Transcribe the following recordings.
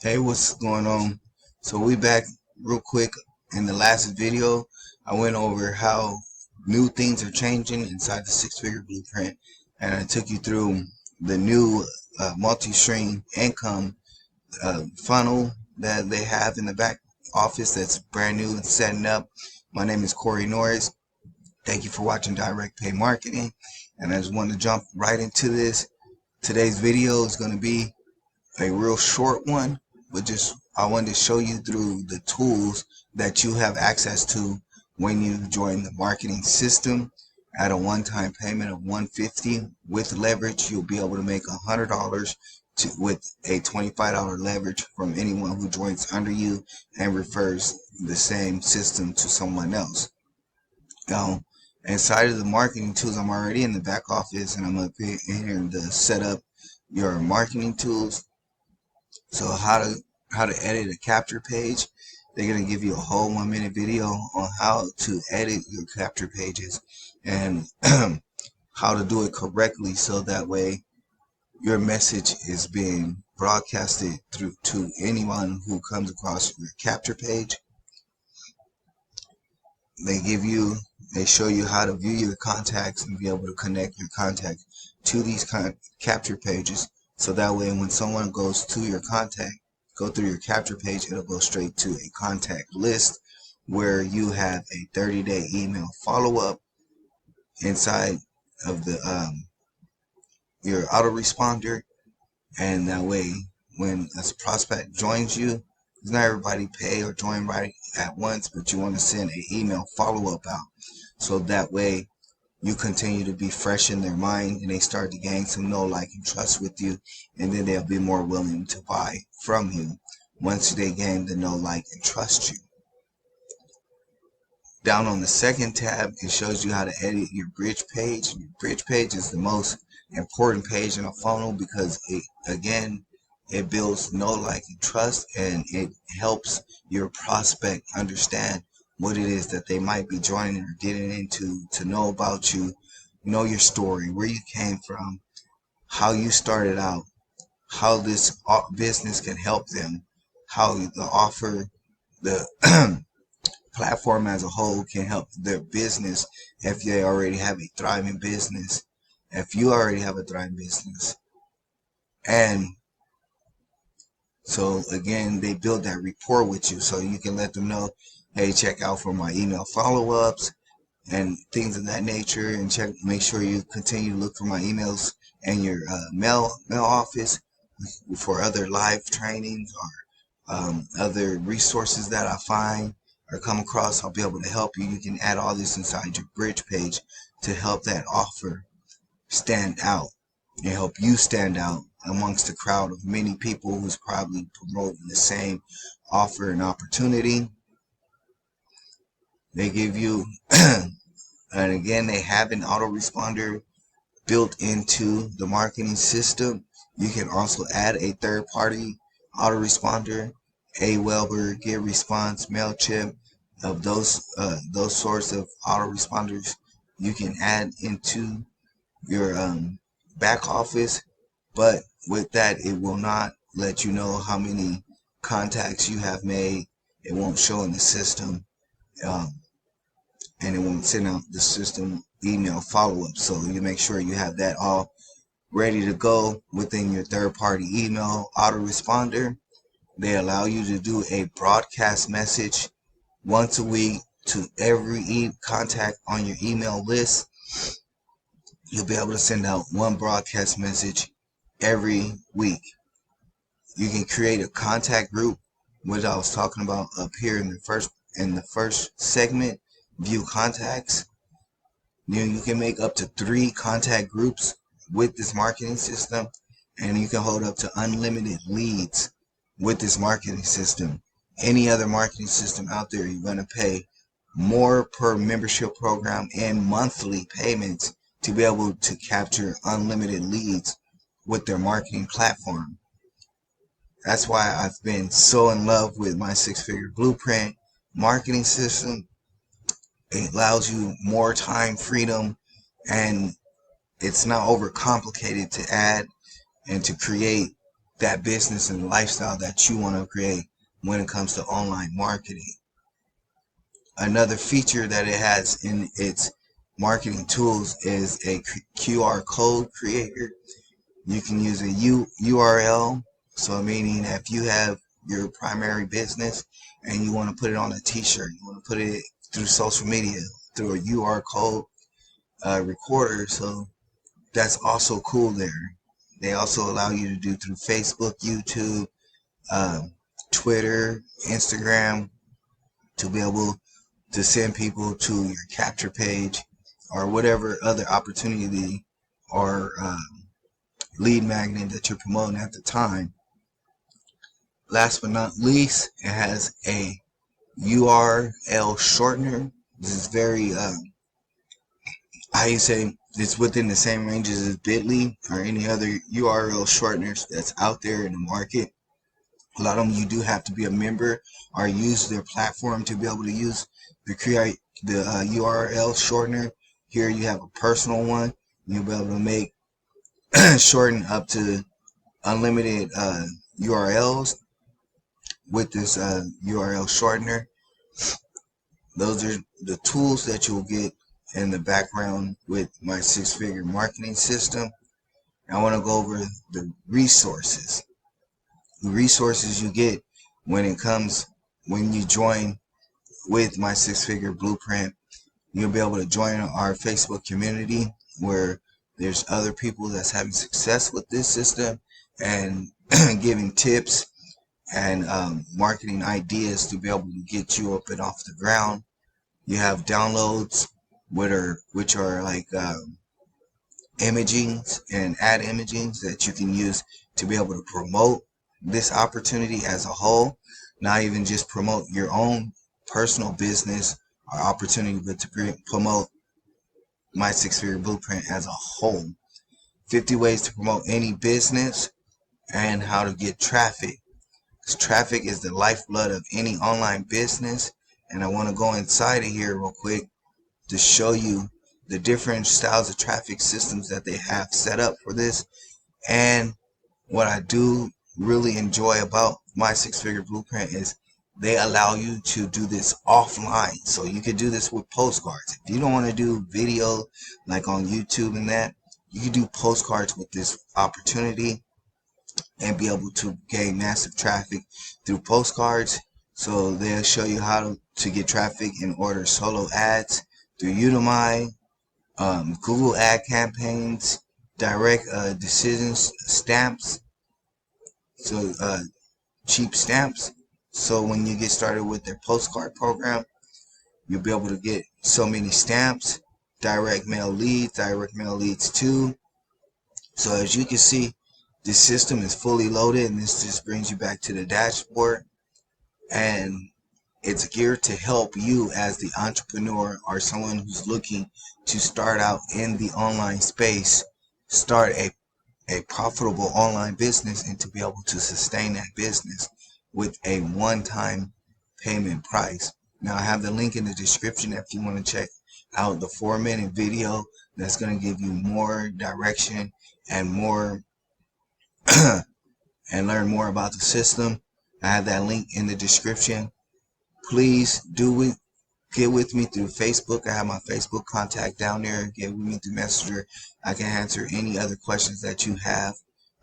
Hey, what's going on? So we back real quick. In the last video, I went over how new things are changing inside the six-figure blueprint, and I took you through the new multi-stream income funnel that they have in the back office that's brand new and setting up. My name is Corey Norris. Thank you for watching Direct Pay Marketing, and I just want to jump right into this. Today's video is going to be a real short one, but just I wanted to show you through the tools that you have access to when you join the marketing system. At a one-time payment of $150 with leverage, you'll be able to make $100 with a $25 leverage from anyone who joins under you and refers the same system to someone else. Now, inside of the marketing tools, I'm already in the back office, and I'm up here to set up your marketing tools. So how to edit a capture page. They're gonna give you a whole 1 minute video on how to edit your capture pages and how to do it correctly, so that way your message is being broadcasted through to anyone who comes across your capture page. They show you how to view your contacts and be able to connect your contacts to these capture pages, so that way when someone goes to your go through your capture page, it'll go straight to a contact list where you have a 30-day email follow-up inside of the your autoresponder. And that way when a prospect joins you, because not everybody pay or join right at once, but you want to send an email follow-up out, so that way you continue to be fresh in their mind and they start to gain some know, like, and trust with you, and then they'll be more willing to buy from you once they gain the know, like, and trust you. Down on the second tab, it shows you how to edit your bridge page. Your bridge page is the most important page in a funnel because it builds know, like, and trust, and it helps your prospect understand what it is that they might be joining or getting into, to know about you, know your story, where you came from, how you started out, how this business can help them, how the offer, the platform as a whole can help their business if they already have a thriving business, if you already have a thriving business. And so again, they build that rapport with you, so you can let them know, hey, check out for my email follow-ups and things of that nature, and make sure you continue to look for my emails and your mail office for other live trainings or other resources that I find or come across. I'll be able to help you. You can add all this inside your bridge page to help that offer stand out and help you stand out amongst a crowd of many people who's probably promoting the same offer and opportunity. They give you and again, they have an autoresponder built into the marketing system. You can also add a third-party autoresponder, Aweber, GetResponse, MailChimp. Of those sorts of autoresponders you can add into your back office, but with that, it will not let you know how many contacts you have made. It won't show in the system, and it won't send out the system email follow-up. So you make sure you have that all ready to go within your third-party email autoresponder. They allow you to do a broadcast message once a week to every contact on your email list. You'll be able to send out one broadcast message every week. You can create a contact group, which I was talking about up here in the first segment, view contacts. You can make up to 3 contact groups with this marketing system, and you can hold up to unlimited leads with this marketing system. Any other marketing system out there, you're going to pay more per membership program and monthly payments to be able to capture unlimited leads with their marketing platform. That's why I've been so in love with my six-figure blueprint marketing system. It allows you more time freedom, and it's not overcomplicated to add and to create that business and lifestyle that you want to create when it comes to online marketing. Another feature that it has in its marketing tools is a QR code creator. You can use a URL, so meaning if you have your primary business and you want to put it on a t-shirt, you want to put it through social media through a UR code recorder, so that's also cool there. They also allow you to do through Facebook, YouTube, Twitter, Instagram, to be able to send people to your capture page or whatever other opportunity or lead magnet that you're promoting at the time. Last but not least, it has a URL shortener. This is very, I say it's within the same ranges as Bitly or any other URL shorteners that's out there in the market. A lot of them you do have to be a member or use their platform to be able to use the URL shortener. Here you have a personal one. You'll be able to make shorten up to unlimited URLs with this URL shortener. Those are the tools that you'll get in the background with my six-figure marketing system. I want to go over the resources. The resources you get when you join with my six-figure blueprint. You'll be able to join our Facebook community where there's other people that's having success with this system and giving tips and marketing ideas to be able to get you up and off the ground. You have downloads which are like imagings and ad imagings that you can use to be able to promote this opportunity as a whole, not even just promote your own personal business or opportunity, but to promote my six-figure blueprint as a whole. 50 ways to promote any business and how to get traffic. Because traffic is the lifeblood of any online business. And I want to go inside of here real quick to show you the different styles of traffic systems that they have set up for this. And what I do really enjoy about my six-figure blueprint is they allow you to do this offline. So you could do this with postcards. If you don't want to do video like on YouTube and that, you can do postcards with this opportunity and be able to gain massive traffic through postcards. So they'll show you how to get traffic and order solo ads through Udemy, Google ad campaigns, direct decisions, stamps, so cheap stamps. So when you get started with their postcard program, you'll be able to get so many stamps, direct mail leads too. So as you can see, this system is fully loaded, and this just brings you back to the dashboard, and it's geared to help you as the entrepreneur or someone who's looking to start out in the online space, start a profitable online business, and to be able to sustain that business with a one-time payment price. Now I have the link in the description if you want to check out the 4-minute video that's going to give you more direction and more and learn more about the system. I have that link in the description. Please get with me through Facebook. I have my Facebook contact down there. Get with me through Messenger. I can answer any other questions that you have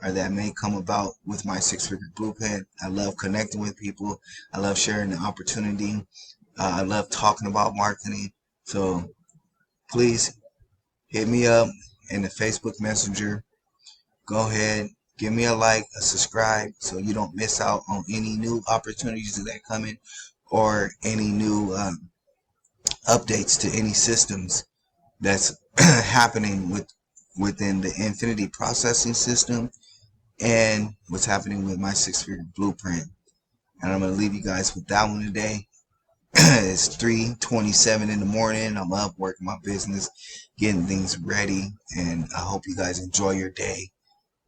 or that may come about with my six-figure blueprint. I love connecting with people. I love sharing the opportunity. I love talking about marketing. So please hit me up in the Facebook Messenger. Go ahead, give me a like, a subscribe, so you don't miss out on any new opportunities that come in or any new updates to any systems that's happening within the Infinity processing system and what's happening with my six-figure blueprint. And I'm going to leave you guys with that one today. It's 3:27 in the morning. I'm up working my business, getting things ready, and I hope you guys enjoy your day.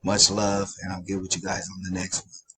Much love, and I'll get with you guys on the next one.